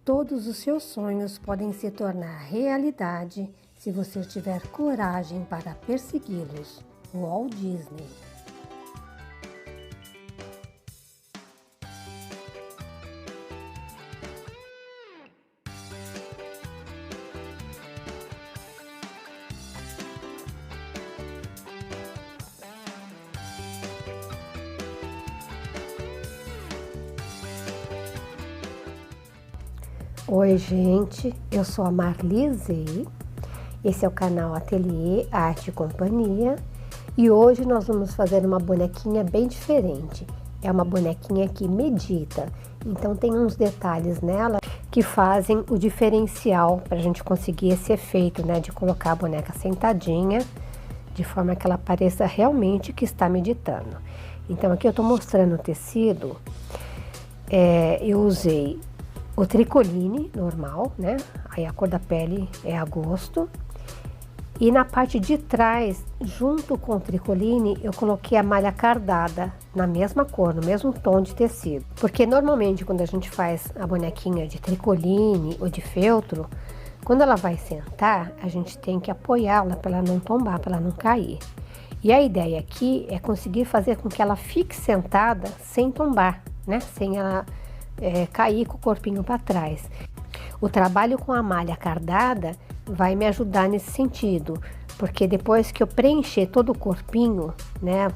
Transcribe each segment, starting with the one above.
Todos os seus sonhos podem se tornar realidade se você tiver coragem para persegui-los. Walt Disney. Oi gente, eu sou a Marlise, esse é o canal Ateliê Arte e Companhia e hoje nós vamos fazer uma bonequinha bem diferente. É uma bonequinha que medita, então tem uns detalhes nela que fazem o diferencial para a gente conseguir esse efeito, né, de colocar a boneca sentadinha, de forma que ela pareça realmente que está meditando. Então aqui eu estou mostrando o tecido, eu usei o tricoline normal, né? Aí a cor da pele é agosto. E na parte de trás, junto com o tricoline, eu coloquei a malha cardada na mesma cor, no mesmo tom de tecido. Porque normalmente quando a gente faz a bonequinha de tricoline ou de feltro, quando ela vai sentar, a gente tem que apoiá-la para ela não tombar, para ela não cair. E a ideia aqui é conseguir fazer com que ela fique sentada sem tombar, né? Sem ela cair com o corpinho para trás. O trabalho com a malha cardada vai me ajudar nesse sentido, porque depois que eu preencher todo o corpinho, né,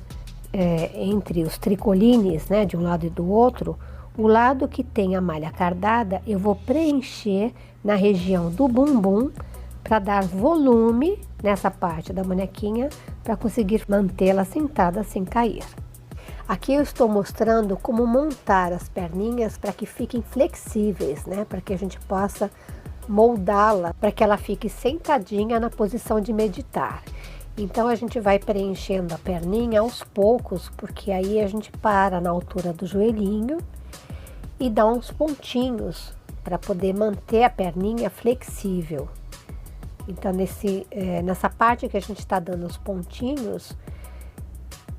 entre os tricolines, né, de um lado e do outro, o lado que tem a malha cardada eu vou preencher na região do bumbum para dar volume nessa parte da bonequinha para conseguir mantê-la sentada sem cair. Aqui eu estou mostrando como montar as perninhas para que fiquem flexíveis, né? Para que a gente possa moldá-la, para que ela fique sentadinha na posição de meditar. Então a gente vai preenchendo a perninha aos poucos, porque aí a gente para na altura do joelhinho e dá uns pontinhos para poder manter a perninha flexível. Então nessa parte que a gente está dando os pontinhos,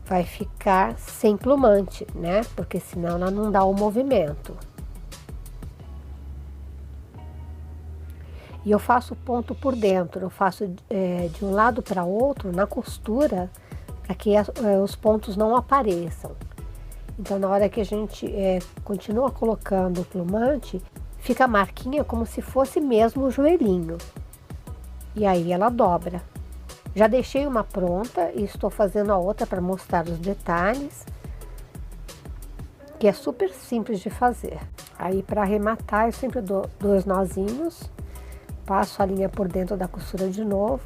vai ficar sem plumante, né? Porque senão ela não dá o movimento. E eu faço ponto por dentro, eu faço de um lado para outro na costura, para que os pontos não apareçam. Então na hora que a gente continua colocando o plumante, fica a marquinha como se fosse mesmo o joelhinho. E aí ela dobra. Já deixei uma pronta e estou fazendo a outra para mostrar os detalhes, que é super simples de fazer. Aí para arrematar eu sempre dou 2 nozinhos, passo a linha por dentro da costura de novo,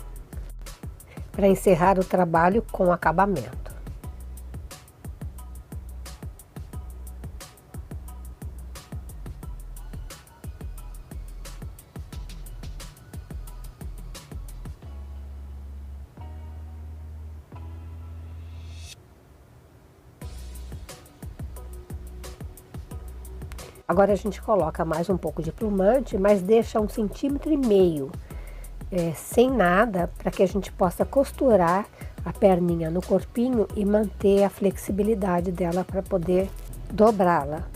para encerrar o trabalho com acabamento. Agora a gente coloca mais um pouco de plumante, mas deixa 1,5 cm sem nada, para que a gente possa costurar a perninha no corpinho e manter a flexibilidade dela para poder dobrá-la.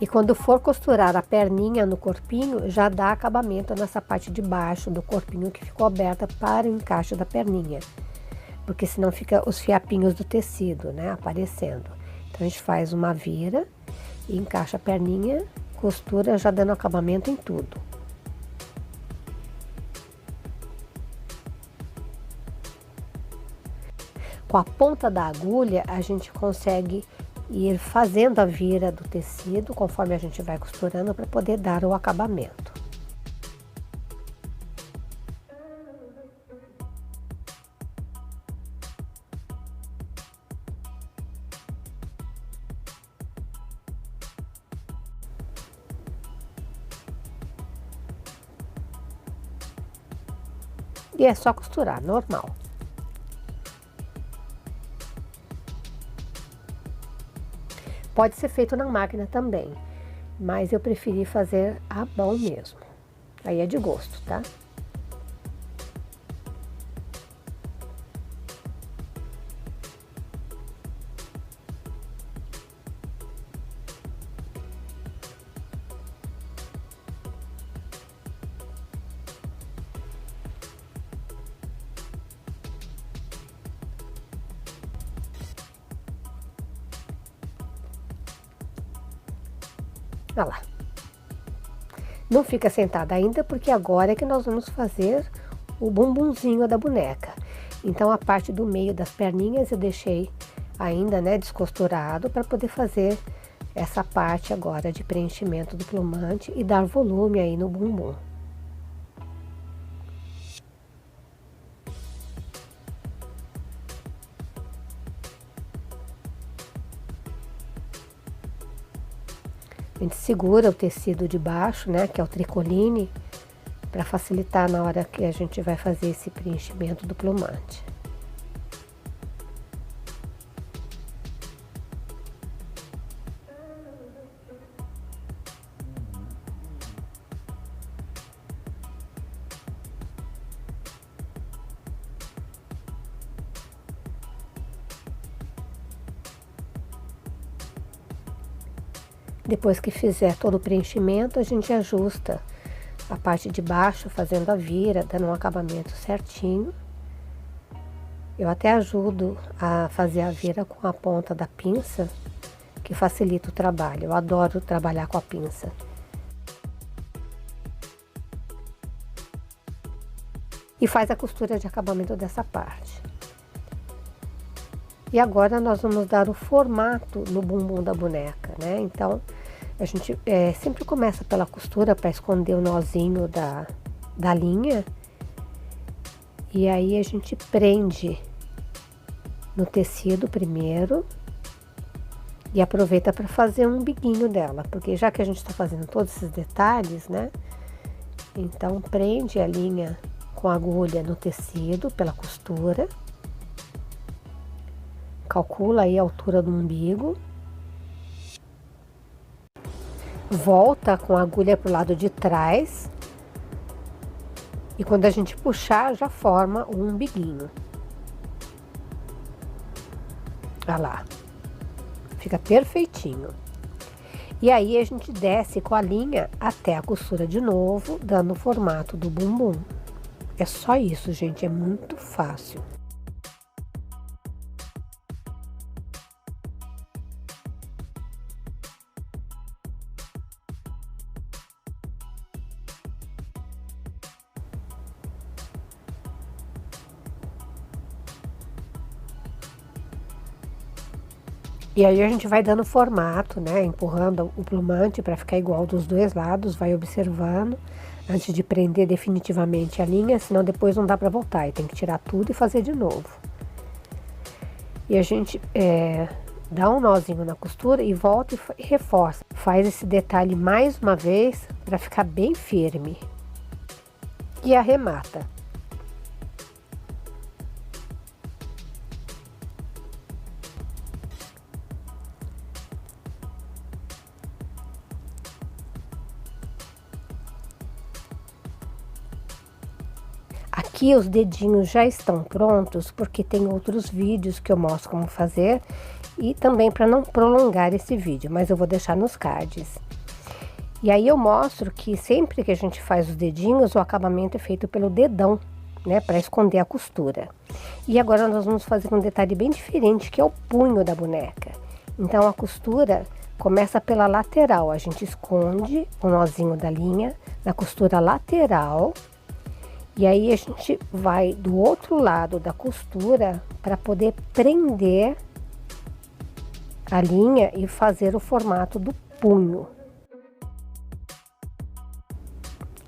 E quando for costurar a perninha no corpinho, já dá acabamento nessa parte de baixo do corpinho que ficou aberta para o encaixe da perninha. Porque senão fica os fiapinhos do tecido, né, aparecendo. Então a gente faz uma vira e encaixa a perninha, costura já dando acabamento em tudo. Com a ponta da agulha a gente consegue ir fazendo a vira do tecido conforme a gente vai costurando para poder dar o acabamento. E é só costurar, normal. Pode ser feito na máquina também. mas eu preferi fazer à mão mesmo. Aí é de gosto, tá? Olha lá. Não fica sentada ainda, porque agora é que nós vamos fazer o bumbumzinho da boneca. Então, a parte do meio das perninhas eu deixei ainda, né, descosturado para poder fazer essa parte agora de preenchimento do plumante e dar volume aí no bumbum. A gente segura o tecido de baixo, né, que é o tricoline, para facilitar na hora que a gente vai fazer esse preenchimento do plumante. Depois que fizer todo o preenchimento, a gente ajusta a parte de baixo, fazendo a vira, dando um acabamento certinho. Eu até ajudo a fazer a vira com a ponta da pinça, que facilita o trabalho. Eu adoro trabalhar com a pinça. E faz a costura de acabamento dessa parte. E agora nós vamos dar o formato no bumbum da boneca, né? Então, a gente sempre começa pela costura para esconder o nozinho da linha. E aí a gente prende no tecido primeiro e aproveita para fazer um biguinho dela, porque já que a gente está fazendo todos esses detalhes, né? Então, prende a linha com a agulha no tecido pela costura. Calcula aí a altura do umbigo. Volta com a agulha para o lado de trás. E quando a gente puxar, já forma o umbiguinho. Olha lá. Fica perfeitinho. E aí a gente desce com a linha até a costura de novo, dando o formato do bumbum. É só isso, gente, é muito fácil. E aí a gente vai dando formato, né? Empurrando o plumante para ficar igual dos dois lados, vai observando antes de prender definitivamente a linha, senão depois não dá para voltar e tem que tirar tudo e fazer de novo. E a gente dá um nozinho na costura e volta e reforça. Faz esse detalhe mais uma vez para ficar bem firme. E arremata. Aqui os dedinhos já estão prontos, porque tem outros vídeos que eu mostro como fazer e também para não prolongar esse vídeo, mas eu vou deixar nos cards. E aí eu mostro que sempre que a gente faz os dedinhos, o acabamento é feito pelo dedão, né, para esconder a costura. E agora nós vamos fazer um detalhe bem diferente, que é o punho da boneca. Então a costura começa pela lateral, a gente esconde o nozinho da linha na costura lateral. E aí a gente vai do outro lado da costura para poder prender a linha e fazer o formato do punho.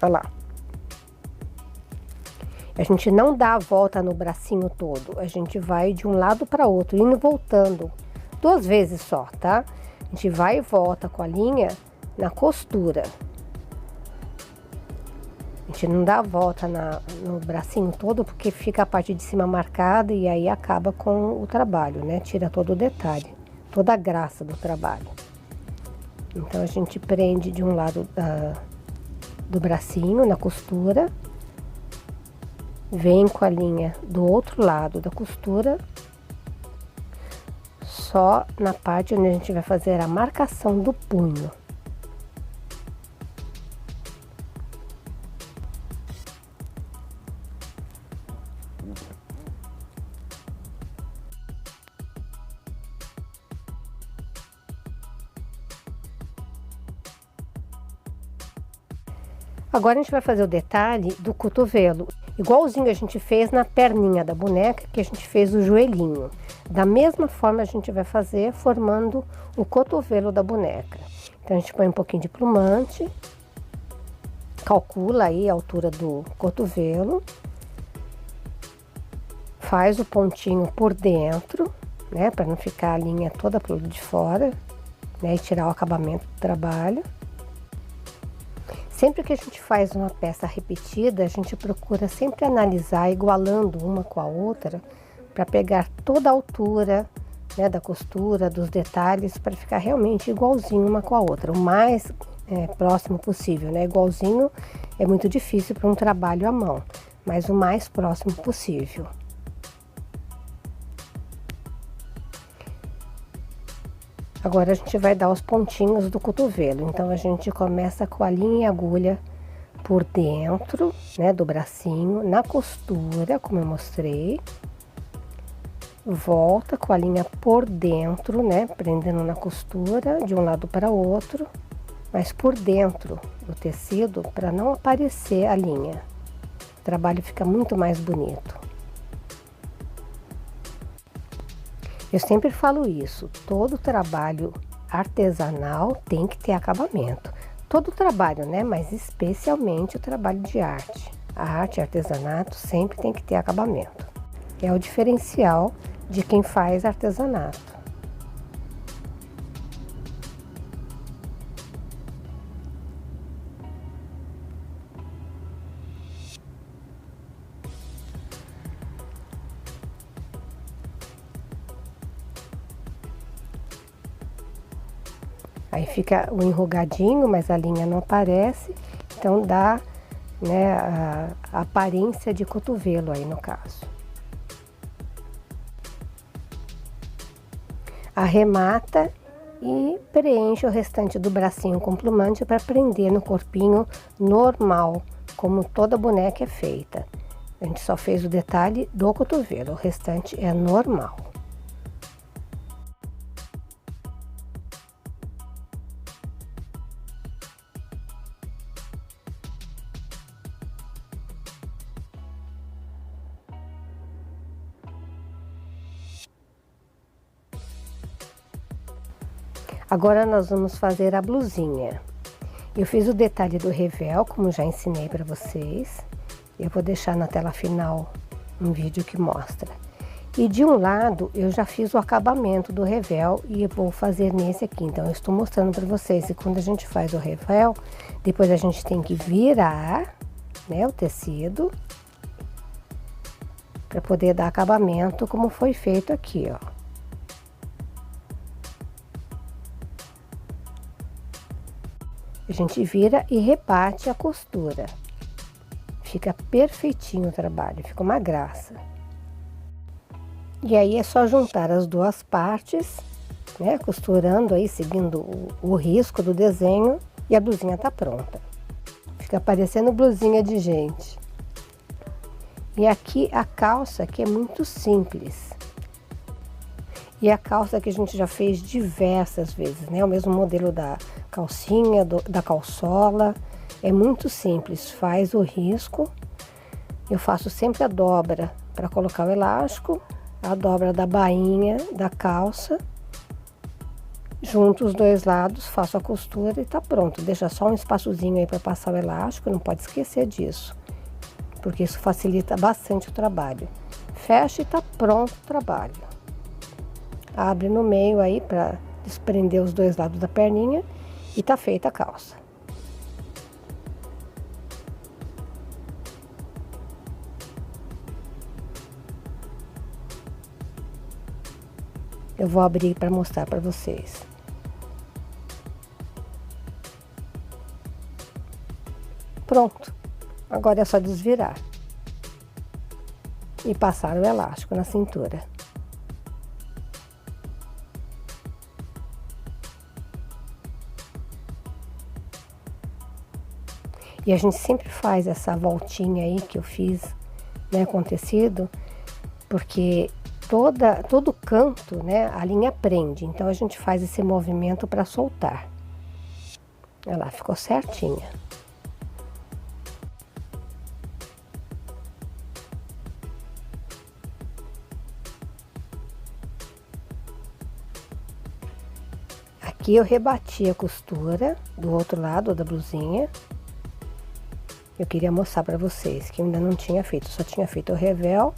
Olha lá. A gente não dá a volta no bracinho todo, a gente vai de um lado para outro, indo e voltando, 2 vezes só, tá? A gente vai e volta com a linha na costura. A gente não dá a volta no bracinho todo, porque fica a parte de cima marcada e aí acaba com o trabalho, né? Tira todo o detalhe, toda a graça do trabalho. Então, a gente prende de um lado do bracinho, na costura, vem com a linha do outro lado da costura, só na parte onde a gente vai fazer a marcação do punho. Agora a gente vai fazer o detalhe do cotovelo, igualzinho a gente fez na perninha da boneca, que a gente fez o joelhinho. Da mesma forma a gente vai fazer formando o cotovelo da boneca. Então a gente põe um pouquinho de plumante, calcula aí a altura do cotovelo, faz o pontinho por dentro, né, para não ficar a linha toda pro lado de fora, né, e tirar o acabamento do trabalho. Sempre que a gente faz uma peça repetida, a gente procura sempre analisar, igualando uma com a outra, para pegar toda a altura, né, da costura, dos detalhes, para ficar realmente igualzinho uma com a outra, o mais próximo possível, né? Igualzinho é muito difícil para um trabalho à mão, mas o mais próximo possível. Agora a gente vai dar os pontinhos do cotovelo, então a gente começa com a linha e agulha por dentro, né, do bracinho, na costura, como eu mostrei. Volta com a linha por dentro, né, prendendo na costura de um lado para o outro, mas por dentro do tecido, para não aparecer a linha. O trabalho fica muito mais bonito. Eu sempre falo isso, todo trabalho artesanal tem que ter acabamento. Todo trabalho, né? Mas especialmente o trabalho de arte. A arte e artesanato sempre tem que ter acabamento. É o diferencial de quem faz artesanato. Aí fica o enrugadinho, mas a linha não aparece, então dá, né, a aparência de cotovelo aí no caso. Arremata e preenche o restante do bracinho com plumante para prender no corpinho normal, como toda boneca é feita. A gente só fez o detalhe do cotovelo, o restante é normal. Agora nós vamos fazer a blusinha. Eu fiz o detalhe do revel, como já ensinei para vocês. Eu vou deixar na tela final um vídeo que mostra. E de um lado eu já fiz o acabamento do revel e eu vou fazer nesse aqui. Então eu estou mostrando para vocês que quando a gente faz o revel, depois a gente tem que virar, né, o tecido para poder dar acabamento como foi feito aqui, ó. A gente vira e rebate a costura. Fica perfeitinho o trabalho, fica uma graça. E aí é só juntar as duas partes, né, costurando aí, seguindo o risco do desenho, e a blusinha tá pronta. Fica parecendo blusinha de gente. E aqui a calça, que é muito simples. E a calça que a gente já fez diversas vezes, né? O mesmo modelo da calcinha, da calçola. É muito simples, faz o risco. Eu faço sempre a dobra para colocar o elástico, a dobra da bainha da calça. Junto os dois lados, faço a costura e tá pronto. Deixa só um espaçozinho aí para passar o elástico, não pode esquecer disso, porque isso facilita bastante o trabalho. Fecha e tá pronto o trabalho. Abre no meio aí para desprender os dois lados da perninha e tá feita a calça. Eu vou abrir para mostrar para vocês. Pronto. Agora é só desvirar e passar o elástico na cintura. E a gente sempre faz essa voltinha aí que eu fiz, né, com tecido, porque todo canto, né, a linha prende. Então a gente faz esse movimento para soltar. Olha lá, ficou certinha. Aqui eu rebati a costura do outro lado da blusinha. Eu queria mostrar para vocês que eu ainda não tinha feito, só tinha feito o revel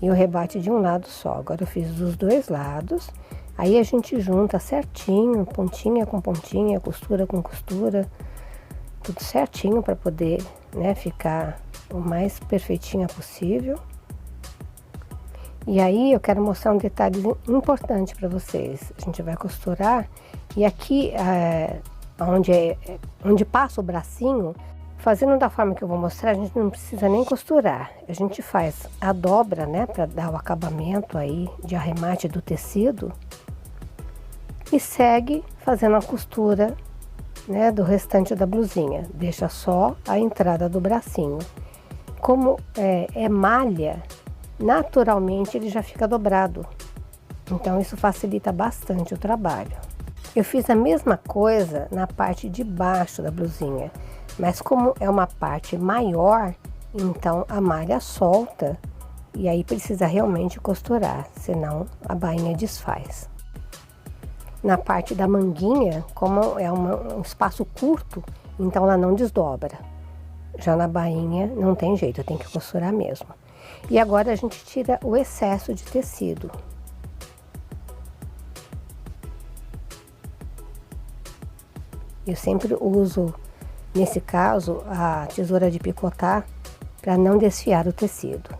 e o rebate de um lado só. Agora eu fiz dos dois lados, aí a gente junta certinho, pontinha com pontinha, costura com costura, tudo certinho para poder, né, ficar o mais perfeitinha possível. E aí eu quero mostrar um detalhe importante para vocês. A gente vai costurar e aqui onde passa o bracinho, fazendo da forma que eu vou mostrar, a gente não precisa nem costurar. A gente faz a dobra, né, para dar o acabamento aí de arremate do tecido e segue fazendo a costura, né, do restante da blusinha. Deixa só a entrada do bracinho. Como é malha, naturalmente ele já fica dobrado. Então isso facilita bastante o trabalho. Eu fiz a mesma coisa na parte de baixo da blusinha. Mas como é uma parte maior, então a malha solta e aí precisa realmente costurar, senão a bainha desfaz. Na parte da manguinha, como é um espaço curto, então ela não desdobra. Já na bainha não tem jeito, tem que costurar mesmo. E agora a gente tira o excesso de tecido. Eu sempre uso, nesse caso, a tesoura de picotar para não desfiar o tecido.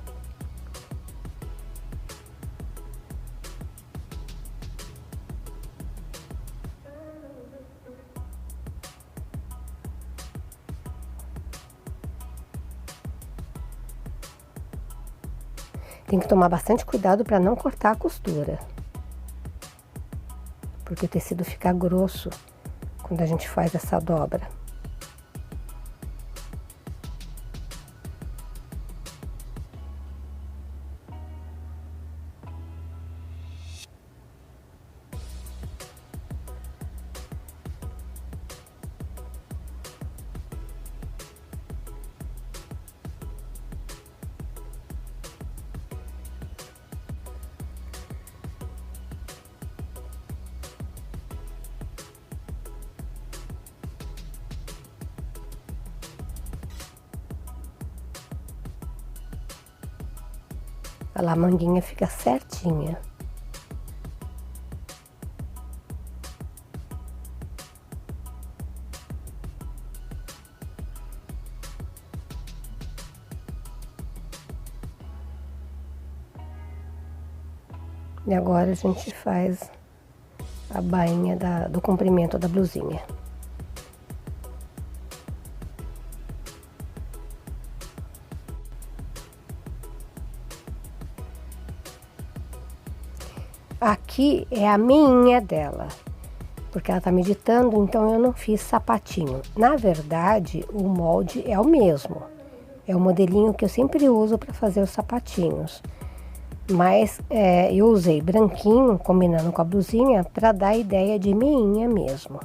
Tem que tomar bastante cuidado para não cortar a costura, porque o tecido fica grosso quando a gente faz essa dobra. Olha lá, a manguinha fica certinha. E agora a gente faz a bainha do comprimento da blusinha. Aqui é a meinha dela, porque ela tá meditando, então eu não fiz sapatinho. Na verdade, o molde é o mesmo. É o modelinho que eu sempre uso para fazer os sapatinhos. Mas eu usei branquinho, combinando com a blusinha, para dar a ideia de meinha mesmo.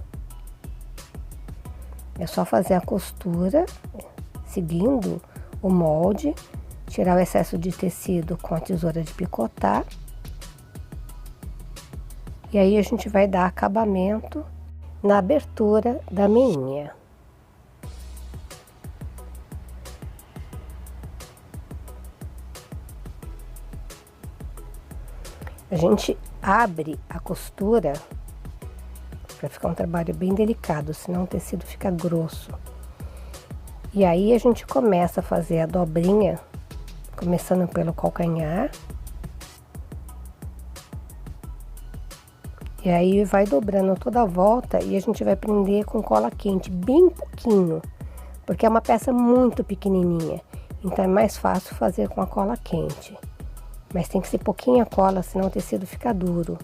É só fazer a costura, seguindo o molde, tirar o excesso de tecido com a tesoura de picotar. E aí a gente vai dar acabamento na abertura da meinha. A gente abre a costura para ficar um trabalho bem delicado, senão o tecido fica grosso. E aí a gente começa a fazer a dobrinha, começando pelo calcanhar. E aí vai dobrando toda a volta e a gente vai prender com cola quente, bem pouquinho, porque é uma peça muito pequenininha, então é mais fácil fazer com a cola quente. Mas tem que ser pouquinha cola, senão o tecido fica duro.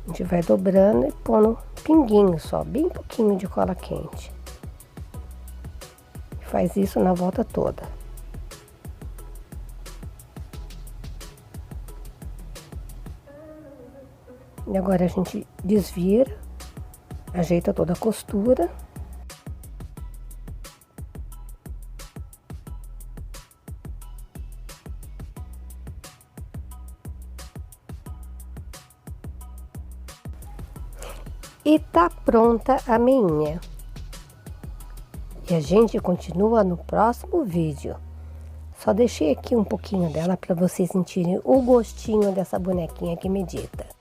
A gente vai dobrando e pondo pinguinho só, bem pouquinho de cola quente. Faz isso na volta toda. E agora a gente desvira, ajeita toda a costura. E tá pronta a meinha. E a gente continua no próximo vídeo. Só deixei aqui um pouquinho dela para vocês sentirem o gostinho dessa bonequinha que medita.